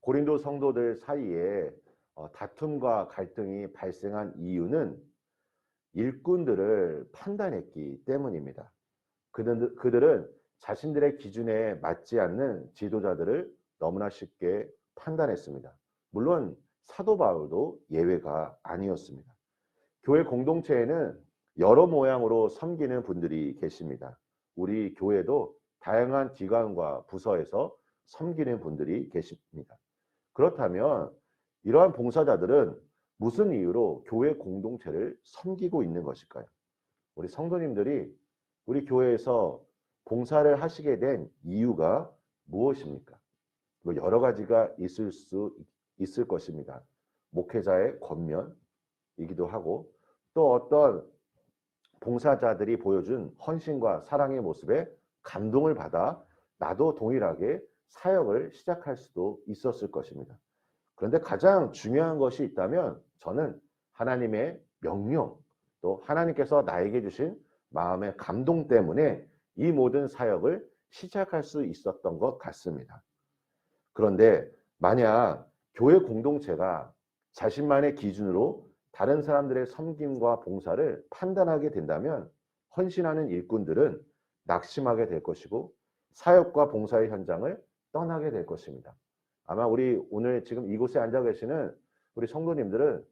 고린도 성도들 사이에 다툼과 갈등이 발생한 이유는 일꾼들을 판단했기 때문입니다. 그들은 자신들의 기준에 맞지 않는 지도자들을 너무나 쉽게 판단했습니다. 물론 사도 바울도 예외가 아니었습니다. 교회 공동체에는 여러 모양으로 섬기는 분들이 계십니다. 우리 교회도 다양한 기관과 부서에서 섬기는 분들이 계십니다. 그렇다면 이러한 봉사자들은 무슨 이유로 교회 공동체를 섬기고 있는 것일까요? 우리 성도님들이 우리 교회에서 봉사를 하시게 된 이유가 무엇입니까? 뭐 여러 가지가 있을 것입니다. 목회자의 권면이기도 하고, 또 어떤 봉사자들이 보여준 헌신과 사랑의 모습에 감동을 받아 나도 동일하게 사역을 시작할 수도 있었을 것입니다. 그런데 가장 중요한 것이 있다면 저는 하나님의 명령, 또 하나님께서 나에게 주신 마음의 감동 때문에 이 모든 사역을 시작할 수 있었던 것 같습니다. 그런데 만약 교회 공동체가 자신만의 기준으로 다른 사람들의 섬김과 봉사를 판단하게 된다면 헌신하는 일꾼들은 낙심하게 될 것이고 사역과 봉사의 현장을 떠나게 될 것입니다. 아마 우리 오늘 지금 이곳에 앉아 계시는 우리 성도님들은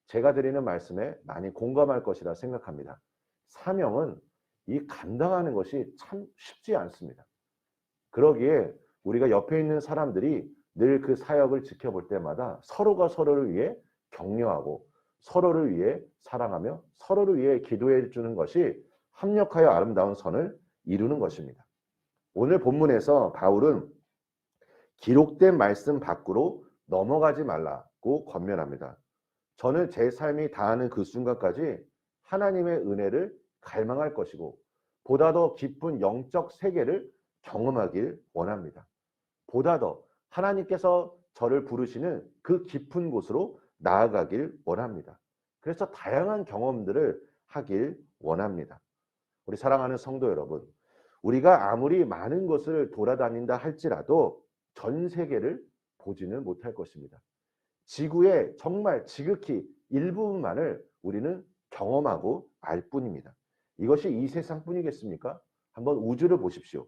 제가 드리는 말씀에 많이 공감할 것이라 생각합니다. 사명은 이 감당하는 것이 참 쉽지 않습니다. 그러기에 우리가 옆에 있는 사람들이 늘 그 사역을 지켜볼 때마다 서로가 서로를 위해 격려하고 서로를 위해 사랑하며 서로를 위해 기도해 주는 것이 합력하여 아름다운 선을 이루는 것입니다. 오늘 본문에서 바울은 기록된 말씀 밖으로 넘어가지 말라고 권면합니다. 저는 제 삶이 다하는 그 순간까지 하나님의 은혜를 갈망할 것이고 보다 더 깊은 영적 세계를 경험하길 원합니다. 보다 더 하나님께서 저를 부르시는 그 깊은 곳으로 나아가길 원합니다. 그래서 다양한 경험들을 하길 원합니다. 우리 사랑하는 성도 여러분, 우리가 아무리 많은 것을 돌아다닌다 할지라도 전 세계를 보지는 못할 것입니다. 지구의 정말 지극히 일부분만을 우리는 경험하고 알 뿐입니다. 이것이 이 세상뿐이겠습니까? 한번 우주를 보십시오.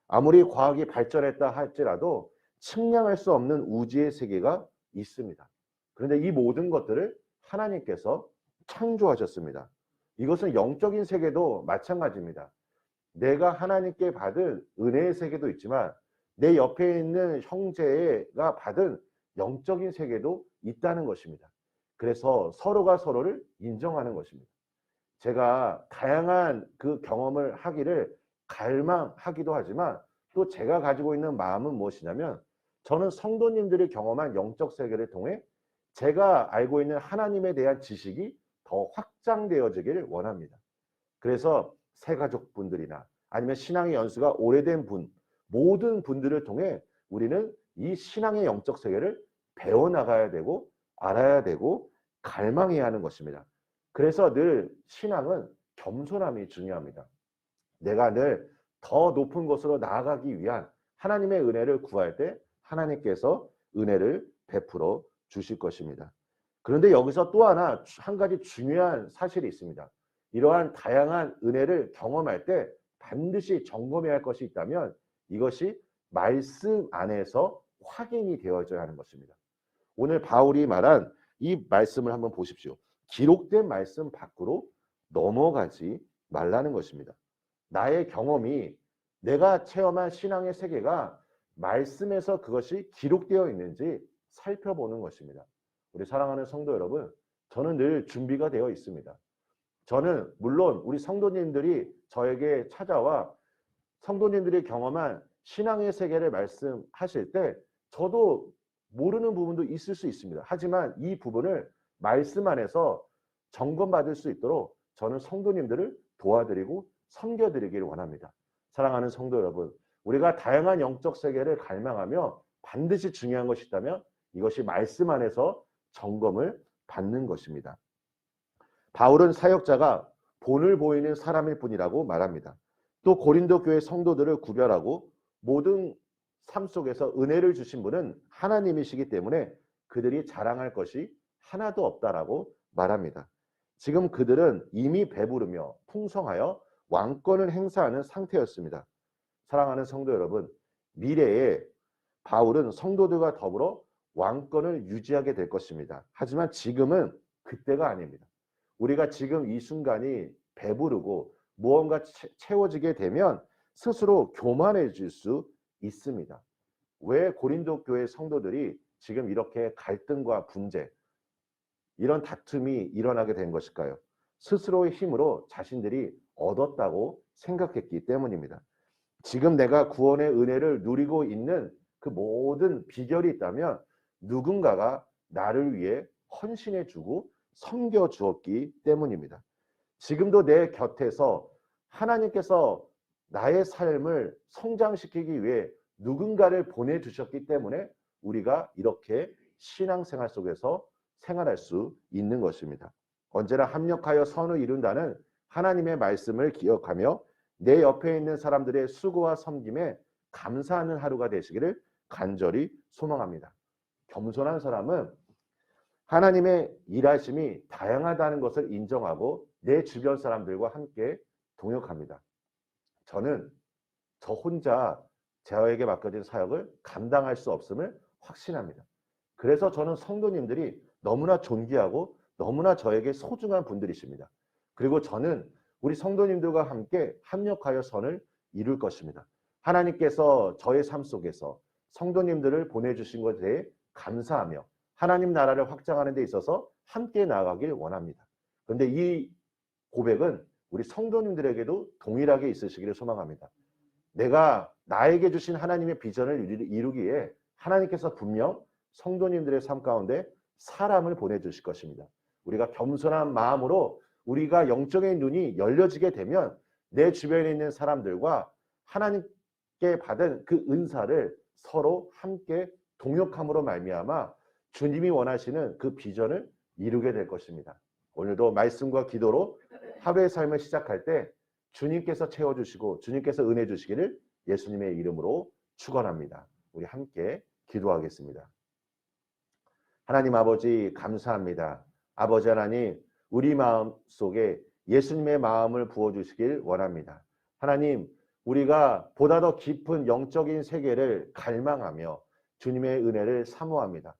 아무리 과학이 발전했다 할지라도 측량할 수 없는 우주의 세계가 있습니다. 그런데 이 모든 것들을 하나님께서 창조하셨습니다. 이것은 영적인 세계도 마찬가지입니다. 내가 하나님께 받은 은혜의 세계도 있지만 내 옆에 있는 형제가 받은 영적인 세계도 있다는 것입니다. 그래서 서로가 서로를 인정하는 것입니다. 제가 다양한 그 경험을 하기를 갈망하기도 하지만 또 제가 가지고 있는 마음은 무엇이냐면 저는 성도님들이 경험한 영적 세계를 통해 제가 알고 있는 하나님에 대한 지식이 더 확장되어지기를 원합니다. 그래서 새가족분들이나 아니면 신앙의 연수가 오래된 분, 모든 분들을 통해 우리는 이 신앙의 영적 세계를 배워나가야 되고 알아야 되고 갈망해야 하는 것입니다. 그래서 늘 신앙은 겸손함이 중요합니다. 내가 늘 더 높은 곳으로 나아가기 위한 하나님의 은혜를 구할 때 하나님께서 은혜를 베풀어 주실 것입니다. 그런데 여기서 또 한 가지 중요한 사실이 있습니다. 이러한 다양한 은혜를 경험할 때 반드시 점검해야 할 것이 있다면 이것이 말씀 안에서 확인이 되어져야 하는 것입니다. 오늘 바울이 말한 이 말씀을 한번 보십시오. 기록된 말씀 밖으로 넘어가지 말라는 것입니다. 나의 경험이 내가 체험한 신앙의 세계가 말씀에서 그것이 기록되어 있는지 살펴보는 것입니다. 우리 사랑하는 성도 여러분, 저는 늘 준비가 되어 있습니다. 저는 물론 우리 성도님들이 저에게 찾아와 성도님들이 경험한 신앙의 세계를 말씀하실 때 저도 모르는 부분도 있을 수 있습니다. 하지만 이 부분을 말씀 안에서 점검받을 수 있도록 저는 성도님들을 도와드리고 섬겨드리기를 원합니다. 사랑하는 성도 여러분, 우리가 다양한 영적 세계를 갈망하며 반드시 중요한 것이 있다면 이것이 말씀 안에서 점검을 받는 것입니다. 바울은 사역자가 본을 보이는 사람일 뿐이라고 말합니다. 또 고린도 교회 성도들을 구별하고 모든 삶 속에서 은혜를 주신 분은 하나님이시기 때문에 그들이 자랑할 것이 하나도 없다라고 말합니다. 지금 그들은 이미 배부르며 풍성하여 왕권을 행사하는 상태였습니다. 사랑하는 성도 여러분, 미래에 바울은 성도들과 더불어 왕권을 유지하게 될 것입니다. 하지만 지금은 그때가 아닙니다. 우리가 지금 이 순간이 배부르고 무언가 채워지게 되면 스스로 교만해질 수 있습니다. 왜 고린도 교회 성도들이 지금 이렇게 갈등과 분쟁, 이런 다툼이 일어나게 된 것일까요? 스스로의 힘으로 자신들이 얻었다고 생각했기 때문입니다. 지금 내가 구원의 은혜를 누리고 있는 그 모든 비결이 있다면 누군가가 나를 위해 헌신해 주고 섬겨 주었기 때문입니다. 지금도 내 곁에서 하나님께서 나의 삶을 성장시키기 위해 누군가를 보내주셨기 때문에 우리가 이렇게 신앙생활 속에서 생활할 수 있는 것입니다. 언제나 합력하여 선을 이룬다는 하나님의 말씀을 기억하며 내 옆에 있는 사람들의 수고와 섬김에 감사하는 하루가 되시기를 간절히 소망합니다. 겸손한 사람은 하나님의 일하심이 다양하다는 것을 인정하고 내 주변 사람들과 함께 동역합니다. 저는 저 혼자 저에게 맡겨진 사역을 감당할 수 없음을 확신합니다. 그래서 저는 성도님들이 너무나 존귀하고 너무나 저에게 소중한 분들이십니다. 그리고 저는 우리 성도님들과 함께 합력하여 선을 이룰 것입니다. 하나님께서 저의 삶 속에서 성도님들을 보내주신 것에 대해 감사하며 하나님 나라를 확장하는 데 있어서 함께 나아가길 원합니다. 그런데 이 고백은 우리 성도님들에게도 동일하게 있으시기를 소망합니다. 내가 나에게 주신 하나님의 비전을 이루기 위해 하나님께서 분명 성도님들의 삶 가운데 사람을 보내주실 것입니다. 우리가 겸손한 마음으로 우리가 영적인 눈이 열려지게 되면 내 주변에 있는 사람들과 하나님께 받은 그 은사를 서로 함께 동역함으로 말미암아 주님이 원하시는 그 비전을 이루게 될 것입니다. 오늘도 말씀과 기도로 하루의 삶을 시작할 때 주님께서 채워주시고 주님께서 은혜 주시기를 예수님의 이름으로 축원합니다. 우리 함께 기도하겠습니다. 하나님 아버지 감사합니다. 아버지 하나님, 우리 마음 속에 예수님의 마음을 부어주시길 원합니다. 하나님, 우리가 보다 더 깊은 영적인 세계를 갈망하며 주님의 은혜를 사모합니다.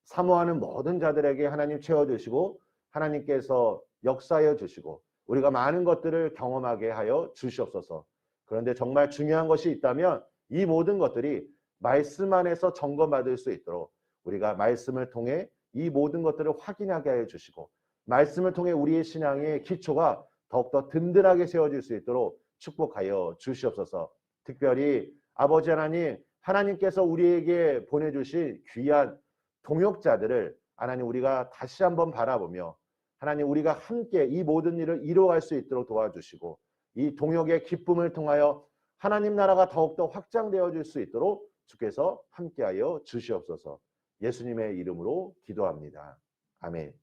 사모하는 모든 자들에게 하나님 채워주시고 하나님께서 역사하여 주시고 우리가 많은 것들을 경험하게 하여 주시옵소서. 그런데 정말 중요한 것이 있다면 이 모든 것들이 말씀 안에서 점검받을 수 있도록 우리가 말씀을 통해 이 모든 것들을 확인하게 하여 주시고 말씀을 통해 우리의 신앙의 기초가 더욱더 든든하게 세워질 수 있도록 축복하여 주시옵소서. 특별히 아버지 하나님, 하나님께서 우리에게 보내주신 귀한 동역자들을 하나님 우리가 다시 한번 바라보며 하나님 우리가 함께 이 모든 일을 이루어갈 수 있도록 도와주시고 이 동역의 기쁨을 통하여 하나님 나라가 더욱더 확장되어질 수 있도록 주께서 함께하여 주시옵소서. 예수님의 이름으로 기도합니다. 아멘.